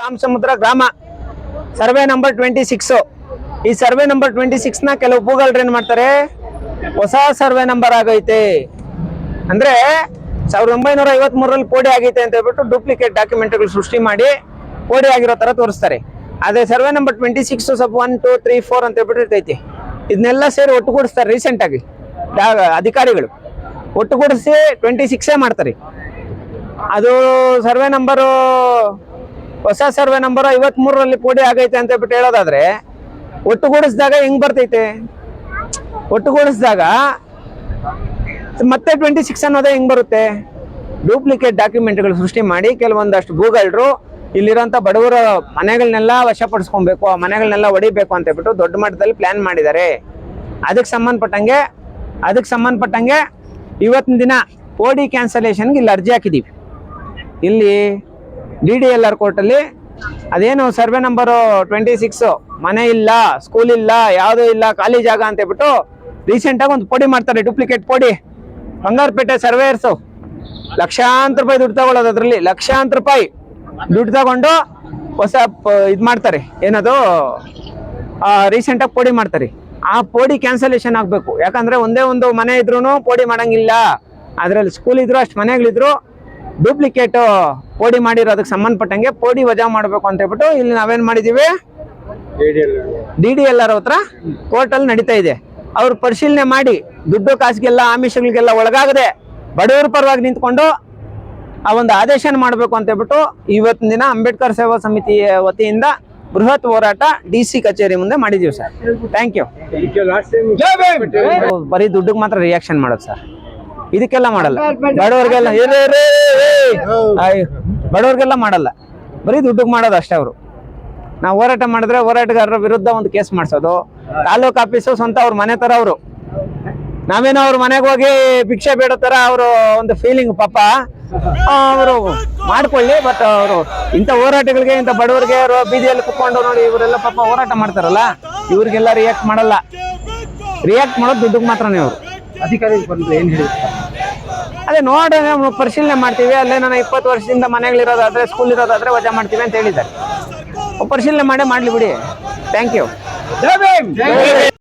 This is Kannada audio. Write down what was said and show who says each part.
Speaker 1: ರಾಮಸಮುದ್ರ ಗ್ರಾಮ, ಸರ್ವೆ ನಂಬರ್ 26. ಈ ಸರ್ವೆ ನಂಬರ್ 26 ನ ಕೆಲವು ಭೂಗಳ್ರು ಏನ್ ಮಾಡ್ತಾರೆ, ಹೊಸ ಸರ್ವೆ ನಂಬರ್ ಆಗೈತೆ ಅಂದ್ರೆ 1953ರಲ್ಲಿ ಪೋಡಿ ಆಗೈತೆ ಅಂತ ಹೇಳ್ಬಿಟ್ಟು ಡೂಪ್ಲಿಕೇಟ್ ಡಾಕ್ಯುಮೆಂಟ್ಗಳು ಸೃಷ್ಟಿ ಮಾಡಿ ಪೋಡಿ ಆಗಿರೋ ತರ ತೋರಿಸ್ತಾರೆ. ಅದೇ ಸರ್ವೆ ನಂಬರ್ 26 ಸ್ವಲ್ಪ 1, 2, 3, 4 ಅಂತ ಹೇಳ್ಬಿಟ್ಟು ಇರ್ತೈತಿ. ಇದನ್ನೆಲ್ಲ ಸೇರಿ ಒಟ್ಟುಗೂಡಿಸ್ತಾರೆ. ರೀಸೆಂಟ್ ಆಗಿ ಅಧಿಕಾರಿಗಳು ಒಟ್ಟುಗೂಡಿಸಿ 26 ಮಾಡ್ತಾರೆ. ಅದು ಸರ್ವೆ ನಂಬರು, ಹೊಸ ಸರ್ವೆ ನಂಬರ್ 53ರಲ್ಲಿ ಪೋಡಿ ಆಗೈತೆ ಅಂತ ಹೇಳ್ಬಿಟ್ಟು ಹೇಳೋದಾದ್ರೆ ಒಟ್ಟುಗೂಡಿಸಿದಾಗ ಹೆಂಗ್ ಬರ್ತೈತೆ? ಒಟ್ಟುಗೂಡಿಸಿದಾಗ ಮತ್ತೆ 26 ಅನ್ನೋದೇ ಹೆಂಗ್ ಬರುತ್ತೆ? ಡೂಪ್ಲಿಕೇಟ್ ಡಾಕ್ಯುಮೆಂಟ್ಗಳು ಸೃಷ್ಟಿ ಮಾಡಿ ಕೆಲವೊಂದಷ್ಟು ಭೂಗಳ್ರು ಇಲ್ಲಿರೋಂಥ ಬಡವರ ಮನೆಗಳನ್ನೆಲ್ಲ ವಶಪಡಿಸ್ಕೊಬೇಕು, ಆ ಮನೆಗಳನ್ನೆಲ್ಲ ಹೊಡಿಬೇಕು ಅಂತ ಹೇಳ್ಬಿಟ್ಟು ದೊಡ್ಡ ಮಟ್ಟದಲ್ಲಿ ಪ್ಲಾನ್ ಮಾಡಿದ್ದಾರೆ. ಅದಕ್ಕೆ ಸಂಬಂಧಪಟ್ಟಂಗೆ ಇವತ್ತಿನ ದಿನ ಪೋಡಿ ಕ್ಯಾನ್ಸಲೇಷನ್ಗೆ ಇಲ್ಲಿ ಅರ್ಜಿ ಹಾಕಿದ್ದೀವಿ. ಇಲ್ಲಿ DDLR ಕೋರ್ಟಲ್ಲಿ ಅದೇನು ಸರ್ವೆ ನಂಬರು 26 ಮನೆ ಇಲ್ಲ, ಸ್ಕೂಲ್ ಇಲ್ಲ, ಯಾವುದೂ ಇಲ್ಲ, ಖಾಲಿ ಜಾಗ ಅಂತ ಹೇಳ್ಬಿಟ್ಟು ರೀಸೆಂಟಾಗಿ ಒಂದು ಪೋಡಿ ಮಾಡ್ತಾರೆ, ಡೂಪ್ಲಿಕೇಟ್ ಪೋಡಿ. ಬಂಗಾರಪೇಟೆ ಸರ್ವೇಯರ್ಸು ಲಕ್ಷಾಂತರ ರೂಪಾಯಿ ದುಡ್ಡು ತಗೊಳ್ಳೋದು, ಅದರಲ್ಲಿ ಲಕ್ಷಾಂತರ ರೂಪಾಯಿ ದುಡ್ಡು ತಗೊಂಡು ಹೊಸ ಇದು ಮಾಡ್ತಾರೆ, ಏನದು ರೀಸೆಂಟಾಗಿ ಪೋಡಿ ಮಾಡ್ತಾರೆ. ಆ ಪೋಡಿ ಕ್ಯಾನ್ಸಲೇಷನ್ ಆಗಬೇಕು. ಯಾಕಂದ್ರೆ ಒಂದೇ ಒಂದು ಮನೆ ಇದ್ರೂ ಪೋಡಿ ಮಾಡಂಗಿಲ್ಲ, ಅದರಲ್ಲಿ ಸ್ಕೂಲ್ ಇದ್ರು ಅಷ್ಟು ಮನೆಗಳಿದ್ರು ಡೂಪ್ಲಿಕೇಟ್ ಪೋಡಿ ಮಾಡಿರೋದಕ್ಕೆ ಸಂಬಂಧಪಟ್ಟಂಗೆ ಪೋಡಿ ವಜಾ ಮಾಡಬೇಕು ಅಂತ ಹೇಳ್ಬಿಟ್ಟು ಇಲ್ಲಿ ನಾವೇನ್ ಮಾಡಿದೀವಿ, DDLR ಹತ್ರ ಕೋರ್ಟಲ್ಲಿ ನಡೀತಾ ಇದೆ. ಅವ್ರು ಪರಿಶೀಲನೆ ಮಾಡಿ ದುಡ್ಡು ಕಾಸಿಗೆಲ್ಲ ಆಮಿಷಗಳಿಗೆಲ್ಲ ಒಳಗಾಗದೆ ಬಡವರ ಪರವಾಗಿ ನಿಂತ್ಕೊಂಡು ಆ ಒಂದು ಆದೇಶನ ಮಾಡಬೇಕು ಅಂತ ಹೇಳ್ಬಿಟ್ಟು ಇವತ್ತಿನ ದಿನ ಅಂಬೇಡ್ಕರ್ ಸೇವಾ ಸಮಿತಿಯ ವತಿಯಿಂದ ಬೃಹತ್ ಹೋರಾಟ DC ಕಚೇರಿ ಮುಂದೆ ಮಾಡಿದೀವಿ ಸರ್. Thank you. ಬರೀ ದುಡ್ಡಿಗೆ ಮಾತ್ರ ರಿಯಾಕ್ಷನ್ ಮಾಡೋದು ಸರ್, ಇದಕ್ಕೆಲ್ಲ ಮಾಡಲ್ಲ. ಬಡವರಿಗೆಲ್ಲ ಮಾಡಲ್ಲ, ಬರೀ ದುಡ್ಡಿಗೆ ಮಾಡೋದು ಅಷ್ಟೇ. ಅವರು ನಾವು ಹೋರಾಟ ಮಾಡಿದ್ರೆ ಹೋರಾಟಗಾರರ ವಿರುದ್ಧ ಒಂದು ಕೇಸ್ ಮಾಡಿಸೋದು, ತಾಲೂಕ್ ಆಫೀಸು ಸ್ವಂತ ಅವ್ರ ಮನೆ ತರ. ಅವರು ನಾವೇನೋ ಅವ್ರ ಮನೆಗೆ ಹೋಗಿ ಭಿಕ್ಷೆ ಬೇಡೋ ತರ ಅವರು ಒಂದು ಫೀಲಿಂಗ್. ಪಾಪ ಅವರು ಮಾಡ್ಕೊಳ್ಳಿ, ಬಟ್ ಅವರು ಇಂಥ ಹೋರಾಟಗಳಿಗೆ, ಇಂಥ ಬಡವರಿಗೆ ಬೀದಿಯಲ್ಲಿ ಕುತ್ಕೊಂಡು ನೋಡಿ ಇವರೆಲ್ಲ ಪಾಪ ಹೋರಾಟ ಮಾಡ್ತಾರಲ್ಲ, ಇವ್ರಿಗೆಲ್ಲ ರಿಯಾಕ್ಟ್ ಮಾಡಲ್ಲ. ರಿಯಾಕ್ಟ್ ಮಾಡೋದು ದುಡ್ಡಿಗೆ ಮಾತ್ರನೇ. ಅವರು
Speaker 2: ಅಧಿಕಾರಿಗಳು ಬಂದ್ರೆ ಏನ್ ಹೇಳಿ,
Speaker 1: ಅದೇ ನೋಡಿ ಪರಿಶೀಲನೆ ಮಾಡ್ತೀವಿ, ಅಲ್ಲೇ ನಾನು 20 ವರ್ಷದಿಂದ ಮನೆಗಳಿರೋದಾದ್ರೆ, ಸ್ಕೂಲ್ ಇರೋದಾದ್ರೆ ವಜಾ ಮಾಡ್ತೀವಿ ಅಂತ ಹೇಳಿದ್ದಾರೆ. ಪರಿಶೀಲನೆ ಮಾಡಲಿ ಬಿಡಿ. Thank you.